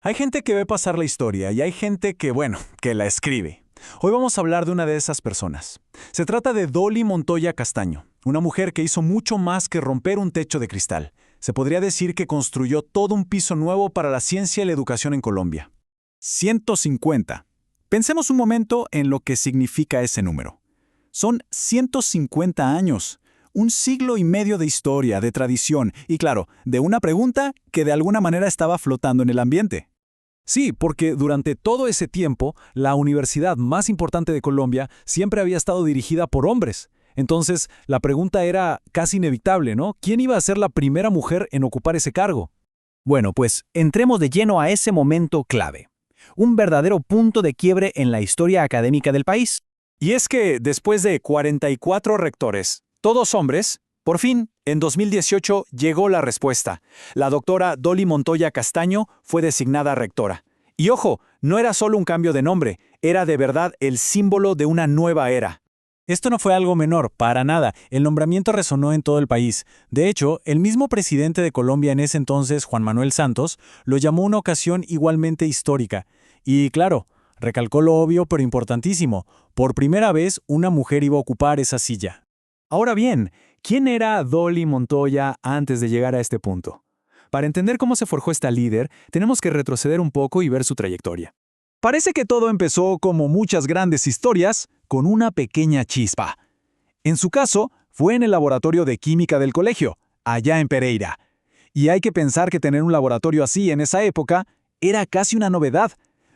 Hay gente que ve pasar la historia y hay gente que, bueno, que la escribe. Hoy vamos a hablar de una de esas personas. Se trata de Dolly Montoya Castaño, una mujer que hizo mucho más que romper un techo de cristal. Se podría decir que construyó todo un piso nuevo para la ciencia y la educación en Colombia. 150. Pensemos un momento en lo que significa ese número. Son 150 años, un siglo y medio de historia, de tradición y, claro, de una pregunta que de alguna manera estaba flotando en el ambiente. Sí, porque durante todo ese tiempo, la universidad más importante de Colombia siempre había estado dirigida por hombres. Entonces, la pregunta era casi inevitable, ¿no? ¿Quién iba a ser la primera mujer en ocupar ese cargo? Bueno, pues entremos de lleno a ese momento clave. Un verdadero punto de quiebre en la historia académica del país. Y es que después de 44 rectores, todos hombres, por fin, en 2018 llegó la respuesta. La doctora Dolly Montoya Castaño fue designada rectora. Y ojo, no era solo un cambio de nombre, era de verdad el símbolo de una nueva era. Esto no fue algo menor, para nada. El nombramiento resonó en todo el país. De hecho, el mismo presidente de Colombia en ese entonces, Juan Manuel Santos, lo llamó una ocasión igualmente histórica. Y claro, recalcó lo obvio pero importantísimo. Por primera vez, una mujer iba a ocupar esa silla. Ahora bien, ¿quién era Dolly Montoya antes de llegar a este punto? Para entender cómo se forjó esta líder, tenemos que retroceder un poco y ver su trayectoria. Parece que todo empezó, como muchas grandes historias, con una pequeña chispa. En su caso, fue en el laboratorio de química del colegio, allá en Pereira. Y hay que pensar que tener un laboratorio así en esa época era casi una novedad,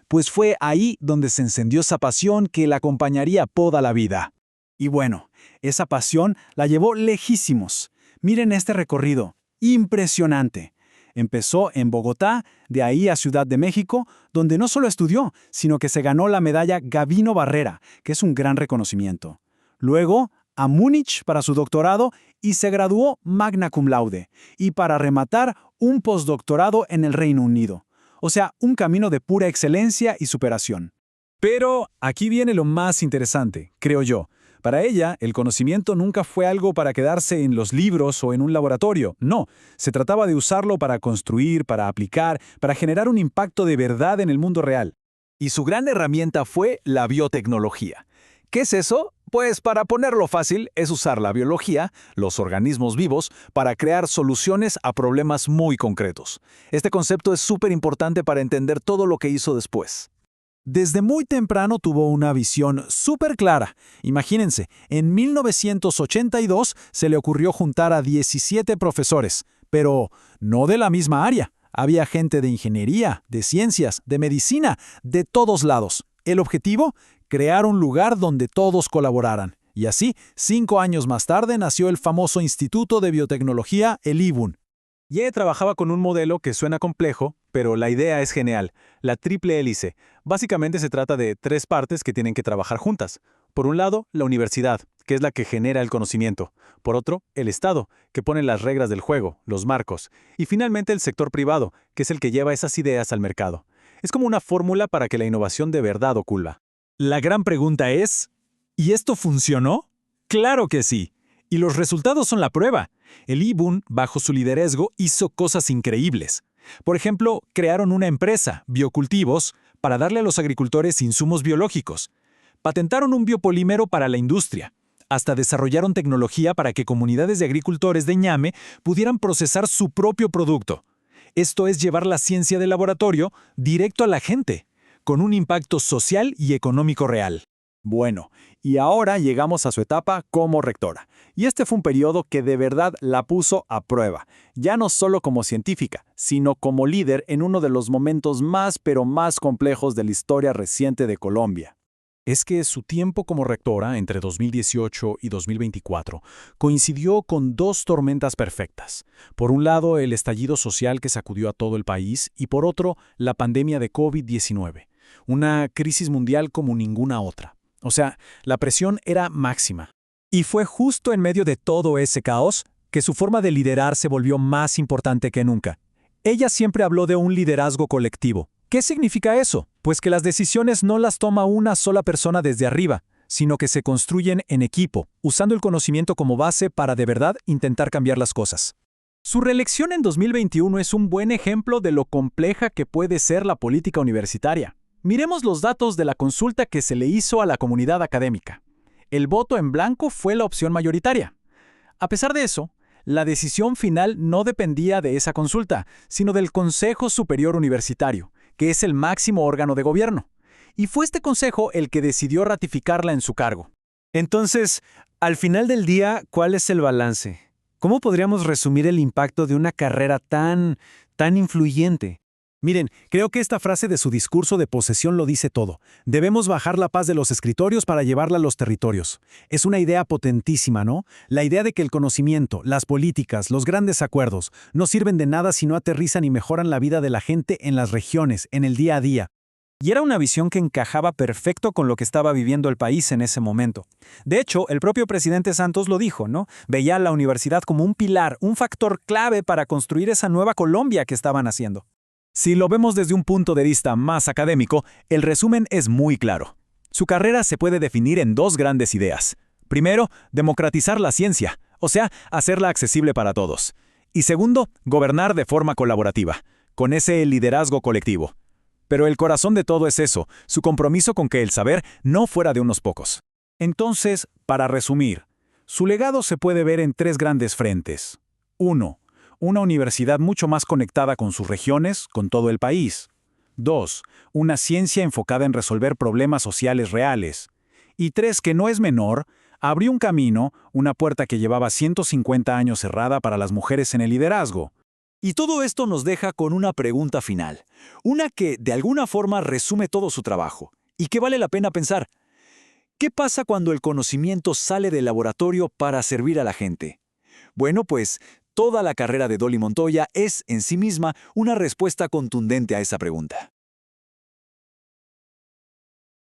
pues fue ahí donde se encendió esa pasión que la acompañaría toda la vida. Y bueno, esa pasión la llevó lejísimos. Miren este recorrido, impresionante. Empezó en Bogotá, de ahí a Ciudad de México, donde no solo estudió, sino que se ganó la medalla Gavino Barrera, que es un gran reconocimiento. Luego, a Múnich para su doctorado y se graduó magna cum laude. Y para rematar, un postdoctorado en el Reino Unido. O sea, un camino de pura excelencia y superación. Pero aquí viene lo más interesante, creo yo. Para ella, el conocimiento nunca fue algo para quedarse en los libros o en un laboratorio. No, se trataba de usarlo para construir, para aplicar, para generar un impacto de verdad en el mundo real. Y su gran herramienta fue la biotecnología. ¿Qué es eso? Pues para ponerlo fácil, es usar la biología, los organismos vivos, para crear soluciones a problemas muy concretos. Este concepto es súper importante para entender todo lo que hizo después. Desde muy temprano tuvo una visión súper clara. Imagínense, en 1982 se le ocurrió juntar a 17 profesores, pero no de la misma área. Había gente de ingeniería, de ciencias, de medicina, de todos lados. El objetivo, crear un lugar donde todos colaboraran. Y así, 5 años más tarde nació el famoso Instituto de Biotecnología, el IBUN. Ye trabajaba con un modelo que suena complejo, pero la idea es genial, la triple hélice. Básicamente se trata de 3 partes que tienen que trabajar juntas. Por un lado, la universidad, que es la que genera el conocimiento. Por otro, el Estado, que pone las reglas del juego, los marcos. Y finalmente el sector privado, que es el que lleva esas ideas al mercado. Es como una fórmula para que la innovación de verdad ocurra. La gran pregunta es, ¿y esto funcionó? ¡Claro que sí! Y los resultados son la prueba. El IBUN, bajo su liderazgo, hizo cosas increíbles. Por ejemplo, crearon una empresa, Biocultivos, para darle a los agricultores insumos biológicos. Patentaron un biopolímero para la industria. Hasta desarrollaron tecnología para que comunidades de agricultores de ñame pudieran procesar su propio producto. Esto es llevar la ciencia del laboratorio directo a la gente, con un impacto social y económico real. Bueno, y ahora llegamos a su etapa como rectora. Y este fue un periodo que de verdad la puso a prueba, ya no solo como científica, sino como líder en uno de los momentos más pero más complejos de la historia reciente de Colombia. Es que su tiempo como rectora, entre 2018 y 2024, coincidió con 2 tormentas perfectas. Por un lado, el estallido social que sacudió a todo el país y por otro, la pandemia de COVID-19. Una crisis mundial como ninguna otra. O sea, la presión era máxima. Y fue justo en medio de todo ese caos que su forma de liderar se volvió más importante que nunca. Ella siempre habló de un liderazgo colectivo. ¿Qué significa eso? Pues que las decisiones no las toma una sola persona desde arriba, sino que se construyen en equipo, usando el conocimiento como base para de verdad intentar cambiar las cosas. Su reelección en 2021 es un buen ejemplo de lo compleja que puede ser la política universitaria. Miremos los datos de la consulta que se le hizo a la comunidad académica. El voto en blanco fue la opción mayoritaria. A pesar de eso, la decisión final no dependía de esa consulta, sino del Consejo Superior Universitario, que es el máximo órgano de gobierno. Y fue este consejo el que decidió ratificarla en su cargo. Entonces, al final del día, ¿cuál es el balance? ¿Cómo podríamos resumir el impacto de una carrera tan influyente? Miren, creo que esta frase de su discurso de posesión lo dice todo. Debemos bajar la paz de los escritorios para llevarla a los territorios. Es una idea potentísima, ¿no? La idea de que el conocimiento, las políticas, los grandes acuerdos no sirven de nada si no aterrizan y mejoran la vida de la gente en las regiones, en el día a día. Y era una visión que encajaba perfecto con lo que estaba viviendo el país en ese momento. De hecho, el propio presidente Santos lo dijo, ¿no? Veía a la universidad como un pilar, un factor clave para construir esa nueva Colombia que estaban haciendo. Si lo vemos desde un punto de vista más académico, el resumen es muy claro. Su carrera se puede definir en dos grandes ideas. Primero, democratizar la ciencia, o sea, hacerla accesible para todos. Y segundo, gobernar de forma colaborativa, con ese liderazgo colectivo. Pero el corazón de todo es eso, su compromiso con que el saber no fuera de unos pocos. Entonces, para resumir, su legado se puede ver en tres grandes frentes. 1. Una universidad mucho más conectada con sus regiones, con todo el país. 2. Una ciencia enfocada en resolver problemas sociales reales. Y 3, que no es menor, abrió un camino, una puerta que llevaba 150 años cerrada para las mujeres en el liderazgo. Y todo esto nos deja con una pregunta final, una que de alguna forma resume todo su trabajo, y que vale la pena pensar. ¿Qué pasa cuando el conocimiento sale del laboratorio para servir a la gente? Bueno, pues toda la carrera de Dolly Montoya es en sí misma una respuesta contundente a esa pregunta.